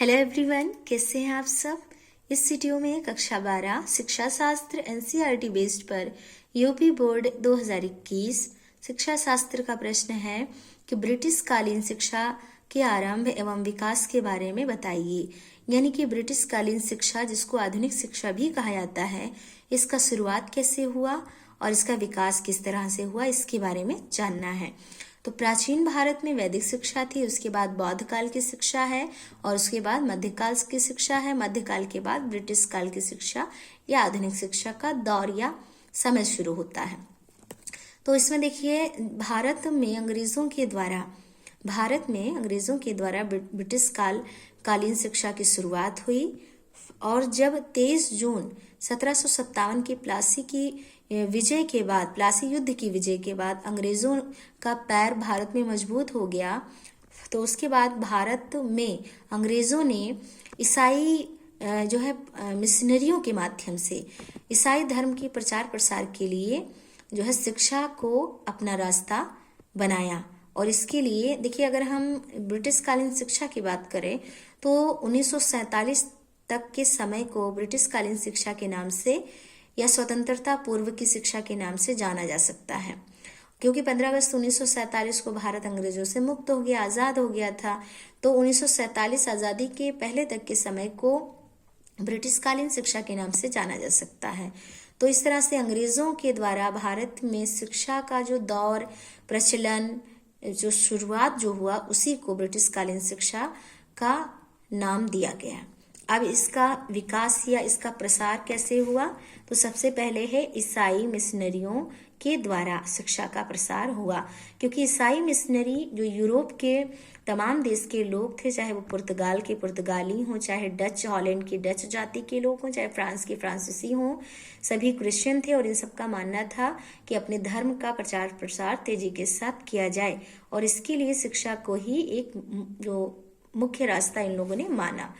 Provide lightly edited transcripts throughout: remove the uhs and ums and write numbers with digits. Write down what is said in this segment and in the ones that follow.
Hello everyone, कैसे हैं आप सब। इस वीडियो में कक्षा 12 शिक्षा शास्त्र एनसीईआरटी बेस्ड पर यूपी बोर्ड 2021 शिक्षा शास्त्र का प्रश्न है कि ब्रिटिश कालीन शिक्षा के आरंभ एवं विकास के बारे में बताइए। यानी कि ब्रिटिश कालीन शिक्षा, जिसको आधुनिक शिक्षा भी कहा जाता है, इसका शुरुआत कैसे हुआ और इसका विकास किस तरह से हुआ, इसके बारे में जानना है। तो प्राचीन भारत में वैदिक शिक्षा थी, उसके बाद बौद्ध काल की शिक्षा है और उसके बाद मध्यकाल की शिक्षा है। मध्यकाल के बाद ब्रिटिश काल की शिक्षा या आधुनिक शिक्षा का दौर या समय शुरू होता है। तो इसमें देखिए, भारत में अंग्रेजों के द्वारा ब्रिटिश कालीन शिक्षा की शुरुआत हुई और जब 23 जून 1757 की प्लासी युद्ध की विजय के बाद अंग्रेजों का पैर भारत में मजबूत हो गया, तो उसके बाद भारत में अंग्रेजों ने ईसाई मिशनरियों के माध्यम से ईसाई धर्म के प्रचार प्रसार के लिए शिक्षा को अपना रास्ता बनाया। और इसके लिए देखिए, अगर हम ब्रिटिश कालीन शिक्षा की बात करें तो 1947 तक के समय को ब्रिटिश कालीन शिक्षा के नाम से या स्वतंत्रता पूर्व की शिक्षा के नाम से जाना जा सकता है, क्योंकि 15 अगस्त 1947 को भारत अंग्रेजों से मुक्त हो गया, आज़ाद हो गया था। तो 1947 आज़ादी के पहले तक के समय को ब्रिटिश कालीन शिक्षा के नाम से जाना जा सकता है। तो इस तरह से अंग्रेजों के द्वारा भारत में शिक्षा का जो दौर, प्रचलन, जो शुरुआत हुआ, उसी को ब्रिटिश कालीन शिक्षा का नाम दिया गया। अब इसका विकास या इसका प्रसार कैसे हुआ, तो सबसे पहले है ईसाई मिशनरियों के द्वारा शिक्षा का प्रसार हुआ, क्योंकि ईसाई मिशनरी जो यूरोप के तमाम देश के लोग थे, चाहे वो पुर्तगाल के पुर्तगाली हों, चाहे डच हॉलैंड की डच जाति के लोग हों, चाहे फ्रांस के फ्रांसीसी हों, सभी क्रिश्चियन थे और इन सबका मानना था कि अपने धर्म का प्रचार प्रसार तेजी के साथ किया जाए और इसके लिए शिक्षा को ही एक जो मुख्य रास्ता इन लोगों ने माना।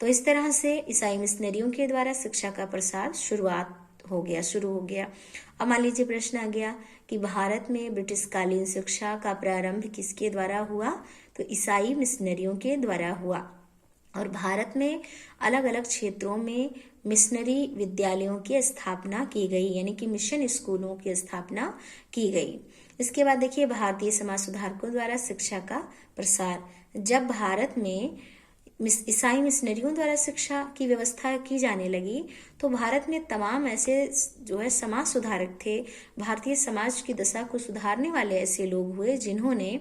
तो इस तरह से ईसाई मिशनरियों के द्वारा शिक्षा का प्रसार शुरू हो गया। अब मान लीजिए प्रश्न आ गया कि भारत में ब्रिटिश कालीन शिक्षा का प्रारंभ किसके द्वारा हुआ, तो ईसाई मिशनरियों के द्वारा हुआ। और भारत में अलग अलग क्षेत्रों में मिशनरी विद्यालयों की स्थापना की गई, यानी कि मिशन स्कूलों की स्थापना की गई। इसके बाद देखिए, भारतीय समाज सुधारकों द्वारा शिक्षा का प्रसार। जब भारत में ईसाई मिशनरियों द्वारा शिक्षा की व्यवस्था की जाने लगी, तो भारत में तमाम ऐसे समाज सुधारक थे, भारतीय समाज की दशा को सुधारने वाले ऐसे लोग हुए जिन्होंने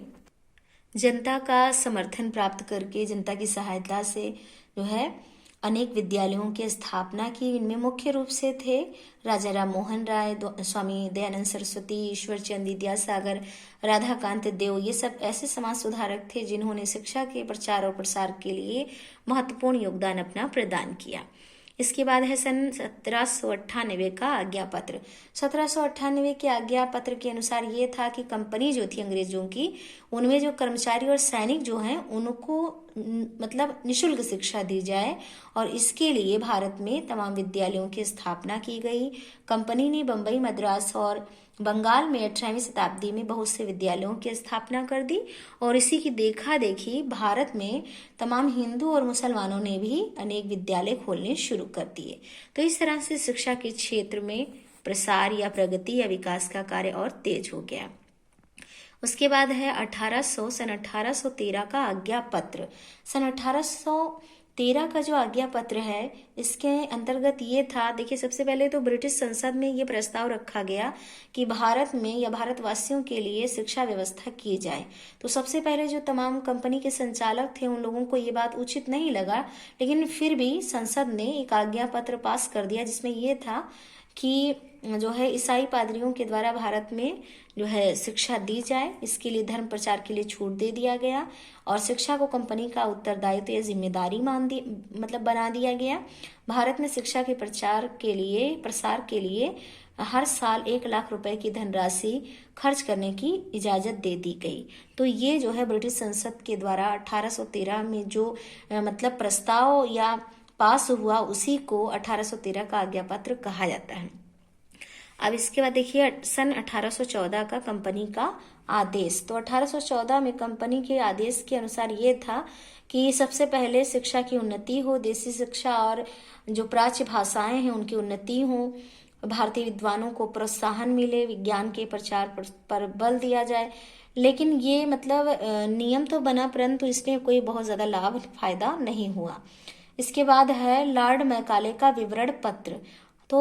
जनता का समर्थन प्राप्त करके, जनता की सहायता से अनेक विद्यालयों की स्थापना की। इनमें मुख्य रूप से थे राजा राम मोहन राय, स्वामी दयानंद सरस्वती, ईश्वर चंद विद्यासागर, राधाकांत देव। ये सब ऐसे समाज सुधारक थे जिन्होंने शिक्षा के प्रचार और प्रसार के लिए महत्वपूर्ण योगदान अपना प्रदान किया। इसके बाद है सन 1798 का आज्ञा पत्र। 1798 के आज्ञा पत्र के अनुसार ये था कि कंपनी जो थी अंग्रेजों की, उनमें जो कर्मचारी और सैनिक जो हैं उनको निःशुल्क शिक्षा दी जाए और इसके लिए भारत में तमाम विद्यालयों की स्थापना की गई। कंपनी ने बम्बई, मद्रास और बंगाल में 18वीं शताब्दी में बहुत से विद्यालयों की स्थापना कर दी और इसी की देखा देखी भारत में तमाम हिंदू और मुसलमानों ने भी अनेक विद्यालय खोलने शुरू कर दिए। तो इस तरह से शिक्षा के क्षेत्र में प्रसार या प्रगति या विकास का कार्य और तेज हो गया। उसके बाद है सन 1813 का आज्ञा पत्र। सन 1813 का जो आज्ञा पत्र है, इसके अंतर्गत ये था, देखिए सबसे पहले तो ब्रिटिश संसद में ये प्रस्ताव रखा गया कि भारत में या भारतवासियों के लिए शिक्षा व्यवस्था की जाए। तो सबसे पहले जो तमाम कंपनी के संचालक थे, उन लोगों को ये बात उचित नहीं लगा, लेकिन फिर भी संसद ने एक आज्ञा पत्र पास कर दिया जिसमें ये था कि ईसाई पादरियों के द्वारा भारत में शिक्षा दी जाए। इसके लिए धर्म प्रचार के लिए छूट दे दिया गया और शिक्षा को कंपनी का उत्तरदायित्व या जिम्मेदारी बना दिया गया। भारत में शिक्षा के प्रसार के लिए हर साल 1 लाख रुपए की धनराशि खर्च करने की इजाजत दे दी गई। तो ये ब्रिटिश संसद के द्वारा 1813 में जो प्रस्ताव या पास हुआ, उसी को 1813 का आज्ञा पत्र कहा जाता है। अब इसके बाद देखिए सन 1814 का कंपनी का आदेश। तो 1814 में कंपनी के आदेश के अनुसार ये था कि सबसे पहले शिक्षा की उन्नति हो, देसी शिक्षा और जो प्राच्य भाषाएं हैं उनकी उन्नति हो, भारतीय विद्वानों को प्रोत्साहन मिले, विज्ञान के प्रचार पर बल दिया जाए। लेकिन ये मतलब नियम तो बना परंतु इसमें कोई बहुत ज्यादा लाभ फायदा नहीं हुआ। इसके बाद है लॉर्ड मैकाले का विवरण पत्र। तो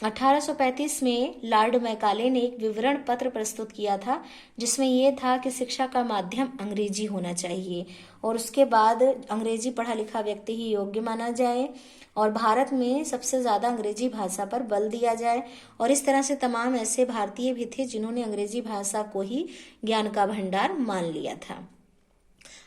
1835 में लॉर्ड मैकाले ने एक विवरण पत्र प्रस्तुत किया था जिसमें यह था कि शिक्षा का माध्यम अंग्रेजी होना चाहिए और उसके बाद अंग्रेजी पढ़ा लिखा व्यक्ति ही योग्य माना जाए और भारत में सबसे ज्यादा अंग्रेजी भाषा पर बल दिया जाए। और इस तरह से तमाम ऐसे भारतीय भी थे जिन्होंने अंग्रेजी भाषा को ही ज्ञान का भंडार मान लिया था।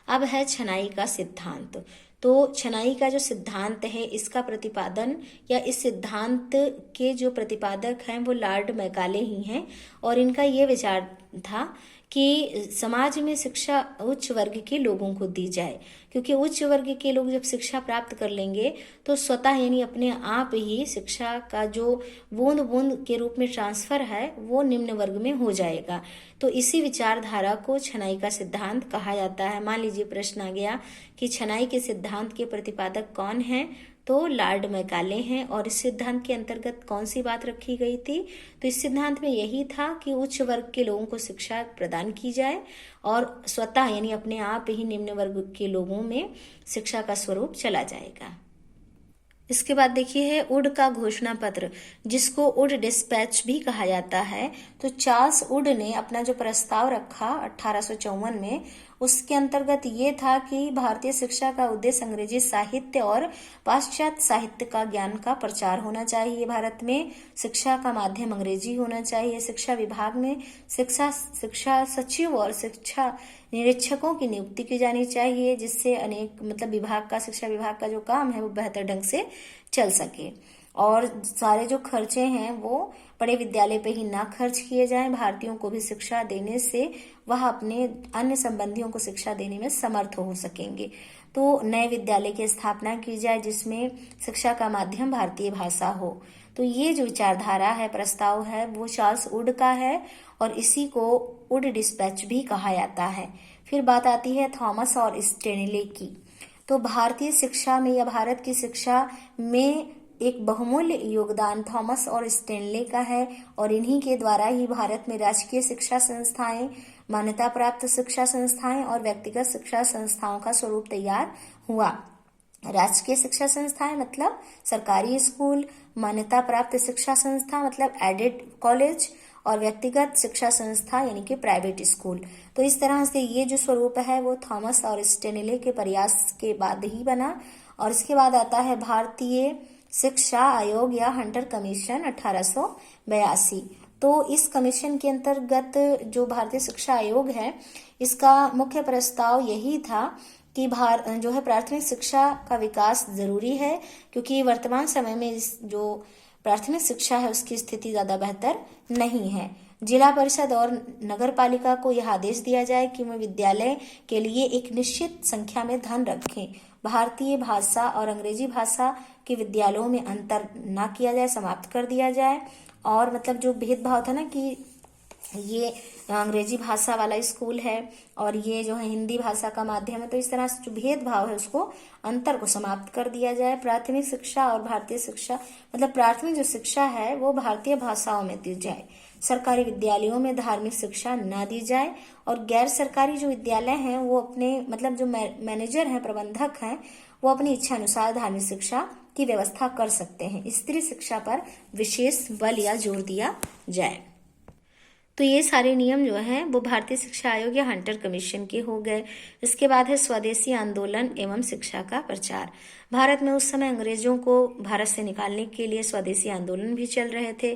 अब है छनाई का सिद्धांत। तो छनाई का जो सिद्धांत है इसका प्रतिपादन या इस सिद्धांत के जो प्रतिपादक हैं वो लॉर्ड मैकाले ही हैं और इनका ये विचार था कि समाज में शिक्षा उच्च वर्ग के लोगों को दी जाए, क्योंकि उच्च वर्ग के लोग जब शिक्षा प्राप्त कर लेंगे तो स्वतः यानी अपने आप ही शिक्षा का जो बूंद बूंद के रूप में ट्रांसफर है वो निम्न वर्ग में हो जाएगा। तो इसी विचारधारा को छनाई का सिद्धांत कहा जाता है। मान लीजिए प्रश्न आ गया कि छनाई के सिद्धांत के प्रतिपादक कौन हैं, तो लॉर्ड मैकाले हैं। और इस सिद्धांत के अंतर्गत कौन सी बात रखी गई थी, तो इस सिद्धांत में यही था कि उच्च वर्ग के लोगों को शिक्षा प्रदान की जाए और स्वतः यानी अपने आप ही निम्न वर्ग के लोगों में शिक्षा का स्वरूप चला जाएगा। इसके बाद देखिए है वुड का घोषणा पत्र, जिसको वुड डिस्पैच भी कहा जाता है। तो चार्ल्स वुड ने अपना जो प्रस्ताव रखा 1854 में, उसके अंतर्गत ये था कि भारतीय शिक्षा का उद्देश्य अंग्रेजी साहित्य और पाश्चात्य साहित्य का ज्ञान का प्रचार होना चाहिए। भारत में शिक्षा का माध्यम अंग्रेजी होना चाहिए। शिक्षा विभाग में शिक्षा सचिव और शिक्षा निरीक्षकों की नियुक्ति की जानी चाहिए, जिससे अनेक मतलब विभाग का शिक्षा विभाग का जो काम है वो बेहतर ढंग से चल सके। और सारे जो खर्चे हैं वो बड़े विद्यालय पे ही ना खर्च किए जाएं। भारतीयों को भी शिक्षा देने से वह अपने अन्य संबंधियों को शिक्षा देने में समर्थ हो सकेंगे। तो नए विद्यालय की स्थापना की जाए जिसमें शिक्षा का माध्यम भारतीय भाषा हो। तो ये जो विचारधारा है, प्रस्ताव है, वो चार्ल्स वुड का है और इसी को वुड डिस्पैच भी कहा जाता है। फिर बात आती है थॉमस और स्टेनले की। तो भारतीय शिक्षा में या भारत की शिक्षा में एक बहुमूल्य योगदान थॉमस और स्टेनले का है और इन्हीं के द्वारा ही भारत में राजकीय शिक्षा संस्थाएं, मान्यता प्राप्त शिक्षा संस्थाएं और व्यक्तिगत शिक्षा संस्थाओं का स्वरूप तैयार हुआ। राजकीय शिक्षा संस्थाएं मतलब सरकारी स्कूल, मान्यता प्राप्त शिक्षा संस्था मतलब एडेड कॉलेज और व्यक्तिगत शिक्षा संस्था यानी कि प्राइवेट स्कूल। तो इस तरह से ये जो स्वरूप है वो थॉमस और स्टेनले के प्रयास के बाद ही बना। और इसके बाद आता है भारतीय शिक्षा आयोग या हंटर कमीशन 1882। तो इस कमीशन के अंतर्गत जो भारतीय शिक्षा आयोग है इसका मुख्य प्रस्ताव यही था कि जो है प्राथमिक शिक्षा का विकास जरूरी है, क्योंकि वर्तमान समय में जो प्राथमिक शिक्षा है उसकी स्थिति ज्यादा बेहतर नहीं है। जिला परिषद और नगर पालिका को यह आदेश दिया जाए कि वे विद्यालय के लिए एक निश्चित संख्या में धन रखें। भारतीय भाषा और अंग्रेजी भाषा के विद्यालयों में अंतर ना किया जाए, समाप्त कर दिया जाए। और मतलब जो भेदभाव था ना कि ये अंग्रेजी भाषा वाला स्कूल है और ये जो है हिंदी भाषा का माध्यम है, तो इस तरह से जो भेदभाव है उसको अंतर को समाप्त कर दिया जाए। प्राथमिक शिक्षा और भारतीय शिक्षा मतलब प्राथमिक जो शिक्षा है वो भारतीय भाषाओं में दी जाए। सरकारी विद्यालयों में धार्मिक शिक्षा ना दी जाए और गैर सरकारी जो विद्यालय हैं वो अपने मतलब जो मैनेजर हैं, प्रबंधक हैं, वो अपनी इच्छा अनुसार धार्मिक शिक्षा की व्यवस्था कर सकते हैं। स्त्री शिक्षा पर विशेष बल या जोर दिया जाए। तो ये सारे नियम जो हैं वो भारतीय शिक्षा आयोग या हंटर कमीशन के हो गए। इसके बाद है स्वदेशी आंदोलन एवं शिक्षा का प्रचार। भारत में उस समय अंग्रेजों को भारत से निकालने के लिए स्वदेशी आंदोलन भी चल रहे थे।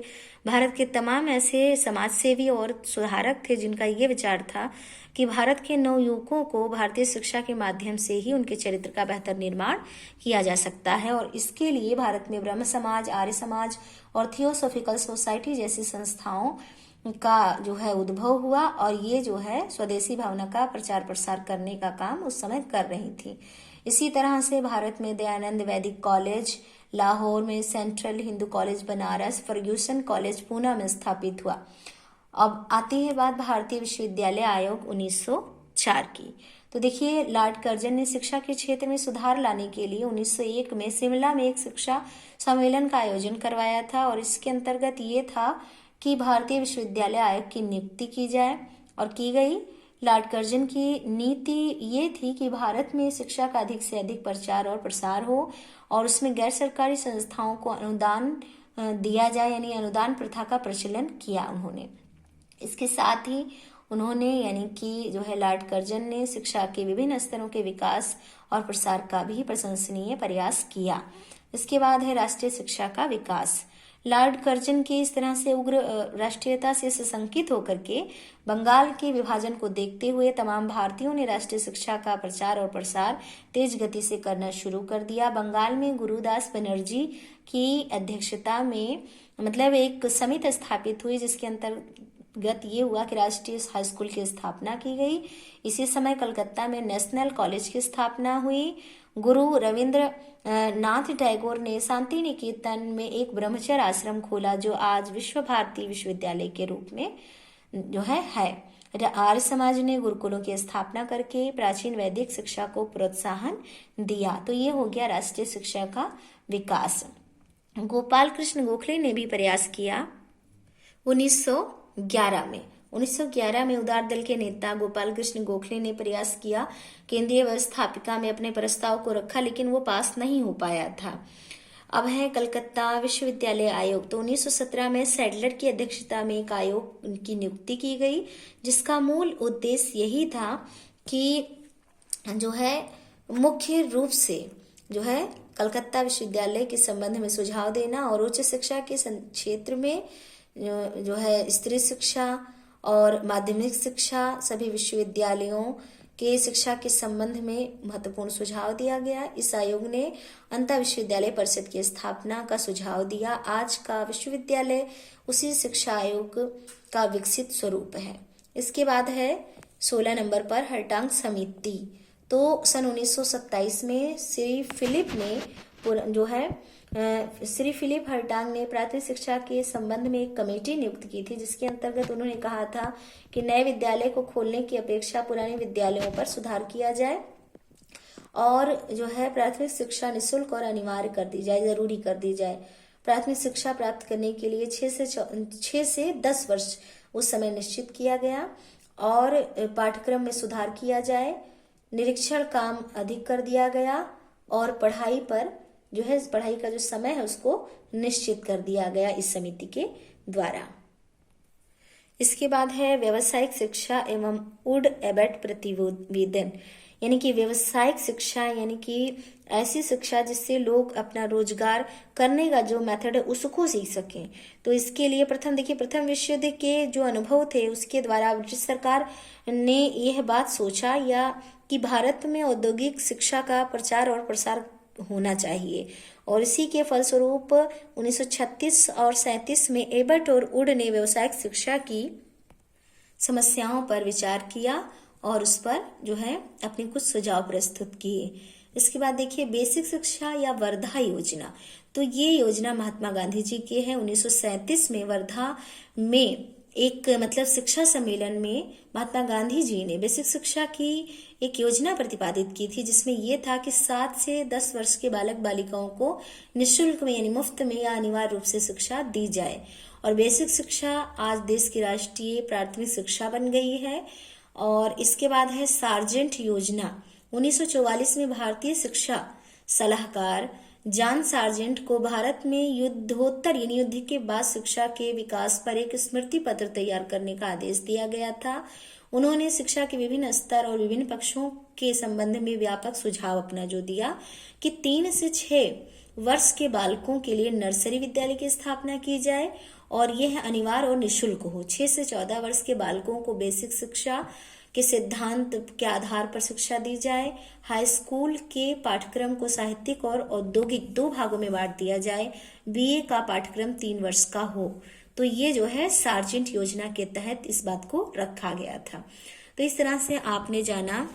भारत के तमाम ऐसे समाजसेवी और सुधारक थे जिनका ये विचार था कि भारत के नवयुवकों को भारतीय शिक्षा के माध्यम से ही उनके चरित्र का बेहतर निर्माण किया जा सकता है। और इसके लिए भारत में ब्रह्म समाज, आर्य समाज और थियोसॉफिकल सोसाइटी जैसी संस्थाओं का जो है उद्भव हुआ और ये जो है स्वदेशी भावना का प्रचार प्रसार करने का काम उस समय कर रही थी। इसी तरह से भारत में दयानंद वैदिक कॉलेज, लाहौर में central Hindu college Banaras, Fergusson college Poona में स्थापित हुआ। अब आती है बात भारतीय विश्वविद्यालय आयोग 1904 की। तो देखिए, लॉर्ड कर्जन ने शिक्षा के क्षेत्र में सुधार लाने के लिए 1901 में शिमला में एक शिक्षा सम्मेलन का आयोजन करवाया था, और इसके अंतर्गत ये था कि भारतीय विश्वविद्यालय आयोग की नियुक्ति की जाए, और की गई। लॉर्ड कर्जन की नीति ये थी कि भारत में शिक्षा का अधिक से अधिक प्रचार और प्रसार हो, और उसमें गैर सरकारी संस्थाओं को अनुदान दिया जाए, यानी अनुदान प्रथा का प्रचलन किया उन्होंने। इसके साथ ही उन्होंने, यानी कि जो है लॉर्ड कर्जन ने शिक्षा के विभिन्न स्तरों के विकास और प्रसार का भी प्रशंसनीय प्रयास किया। इसके बाद है राष्ट्रीय शिक्षा का विकास। लॉर्ड कर्जन की इस तरह से उग्र राष्ट्रीयता से सशंकित होकर के बंगाल के विभाजन को देखते हुए तमाम भारतीयों ने राष्ट्रीय शिक्षा का प्रचार और प्रसार तेज गति से करना शुरू कर दिया। बंगाल में गुरुदास बनर्जी की अध्यक्षता में मतलब एक समिति स्थापित हुई, जिसके अंतर्गत ये हुआ कि राष्ट्रीय हाई स्कूल की स्थापना की गई। इसी समय कलकत्ता में नेशनल कॉलेज की स्थापना हुई। गुरु रविंद्र नाथ टैगोर ने शांति निकेतन में एक ब्रह्मचर्य आश्रम खोला, जो आज विश्व भारती विश्वविद्यालय के रूप में जो है। आर्य समाज ने गुरुकुलों की स्थापना करके प्राचीन वैदिक शिक्षा को प्रोत्साहन दिया। तो ये हो गया राष्ट्रीय शिक्षा का विकास। गोपाल कृष्ण गोखले ने भी प्रयास किया 1911 में उदार दल के नेता गोपाल कृष्ण गोखले ने प्रयास किया, केंद्रीय व्यवस्थापिका में अपने प्रस्ताव को रखा, लेकिन वो पास नहीं हो पाया था। अब है कलकत्ता विश्वविद्यालय आयोग। तो 1917 में सैडलर की अध्यक्षता में एक आयोग की नियुक्ति की गई, जिसका मूल उद्देश्य यही था कि जो है मुख्य रूप से जो है कलकत्ता विश्वविद्यालय के संबंध में सुझाव देना, और उच्च शिक्षा के क्षेत्र में जो है स्त्री शिक्षा और माध्यमिक शिक्षा सभी विश्वविद्यालयों के शिक्षा के संबंध में महत्वपूर्ण सुझाव दिया गया। इस आयोग ने अंतर विश्वविद्यालय परिषद की स्थापना का सुझाव दिया। आज का विश्वविद्यालय उसी शिक्षा आयोग का विकसित स्वरूप है। इसके बाद है 16 नंबर पर हर्टांग समिति। तो सन 1927 में श्री फिलिप हर्टांग ने प्राथमिक शिक्षा के संबंध में एक कमेटी नियुक्त की थी, जिसके अंतर्गत उन्होंने कहा था कि नए विद्यालय को खोलने की अपेक्षा पुराने विद्यालयों पर सुधार किया जाए, और जो है प्राथमिक शिक्षा निःशुल्क और अनिवार्य कर दी जाए, जरूरी कर दी जाए। प्राथमिक शिक्षा प्राप्त करने के लिए 6 से 10 वर्ष उस समय निश्चित किया गया, और पाठ्यक्रम में सुधार किया जाए, निरीक्षण काम अधिक कर दिया गया, और पढ़ाई पर जो है पढ़ाई का जो समय है उसको निश्चित कर दिया गया इस समिति के द्वारा। इसके बाद है व्यावसायिक शिक्षा एवं वुड एबट प्रतिवेदन, यानी कि व्यावसायिक शिक्षा, यानी कि ऐसी शिक्षा जिससे लोग अपना रोजगार करने का जो मेथड है उसको सीख सकें। तो इसके लिए प्रथम विश्व युद्ध के जो अनुभव थे उसके द्वारा ब्रिटिश सरकार ने यह बात सोचा या कि भारत में औद्योगिक शिक्षा का प्रचार और प्रसार होना चाहिए, और इसी के फलस्वरूप 1936 और 37 में एबट और वुड ने व्यावसायिक शिक्षा की समस्याओं पर विचार किया और उस पर जो है अपने कुछ सुझाव प्रस्तुत किए। इसके बाद देखिए बेसिक शिक्षा या वर्धा योजना। तो ये योजना महात्मा गांधी जी की है। 1937 में वर्धा में एक शिक्षा सम्मेलन में महात्मा गांधी जी ने बेसिक शिक्षा की एक योजना प्रतिपादित की थी, जिसमें यह था कि 7 से 10 वर्ष के बालक बालिकाओं को निःशुल्क में यानी मुफ्त में या अनिवार्य रूप से शिक्षा दी जाए। और बेसिक शिक्षा आज देश की राष्ट्रीय प्राथमिक शिक्षा बन गई है। और इसके बाद है सार्जेंट योजना। 1944 में भारतीय शिक्षा सलाहकार जॉन सार्जेंट को भारत में युद्धोत्तर यानी युद्ध के बाद शिक्षा के विकास पर एक स्मृति पत्र तैयार करने का आदेश दिया गया था। उन्होंने शिक्षा के विभिन्न स्तर और विभिन्न पक्षों के संबंध में व्यापक सुझाव अपना जो दिया कि 3 से 6 वर्ष के बालकों के लिए नर्सरी विद्यालय की स्थापना की जाए और यह अनिवार्य और निःशुल्क हो। 6 से 14 वर्ष के बालकों को बेसिक शिक्षा के सिद्धांत के आधार पर शिक्षा दी जाए। हाई स्कूल के पाठ्यक्रम को साहित्यिक और औद्योगिक 2 भागों में बांट दिया जाए। बीए का पाठ्यक्रम 3 वर्ष का हो। तो ये जो है सार्जेंट योजना के तहत इस बात को रखा गया था। तो इस तरह से आपने जाना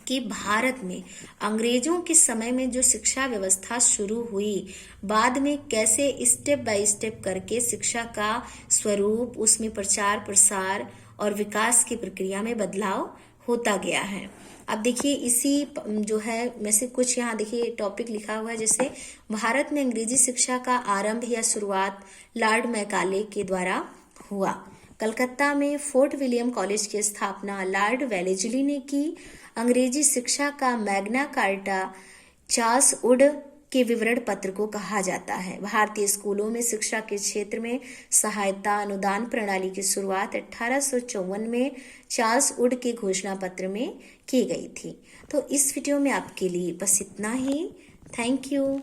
कि भारत में अंग्रेजों के समय में जो शिक्षा व्यवस्था शुरू हुई, बाद में कैसे स्टेप बाय स्टेप करके शिक्षा का स्वरूप, उसमें प्रचार प्रसार और विकास की प्रक्रिया में बदलाव होता गया है। अब देखिए इसी जो है में से कुछ यहाँ देखिए टॉपिक लिखा हुआ है, जैसे भारत में अंग्रेजी शिक्षा का आरंभ या शुरुआत लॉर्ड मैकाले के द्वारा हुआ। कलकत्ता में फोर्ट विलियम कॉलेज की स्थापना लॉर्ड वेलेस्ली ने की। अंग्रेजी शिक्षा का मैग्ना कार्टा चार्ल्स वुड के विवरण पत्र को कहा जाता है। भारतीय स्कूलों में शिक्षा के क्षेत्र में सहायता अनुदान प्रणाली की शुरुआत 1854 में चार्ल्स वुड के घोषणा पत्र में की गई थी। तो इस वीडियो में आपके लिए बस इतना ही। Thank you.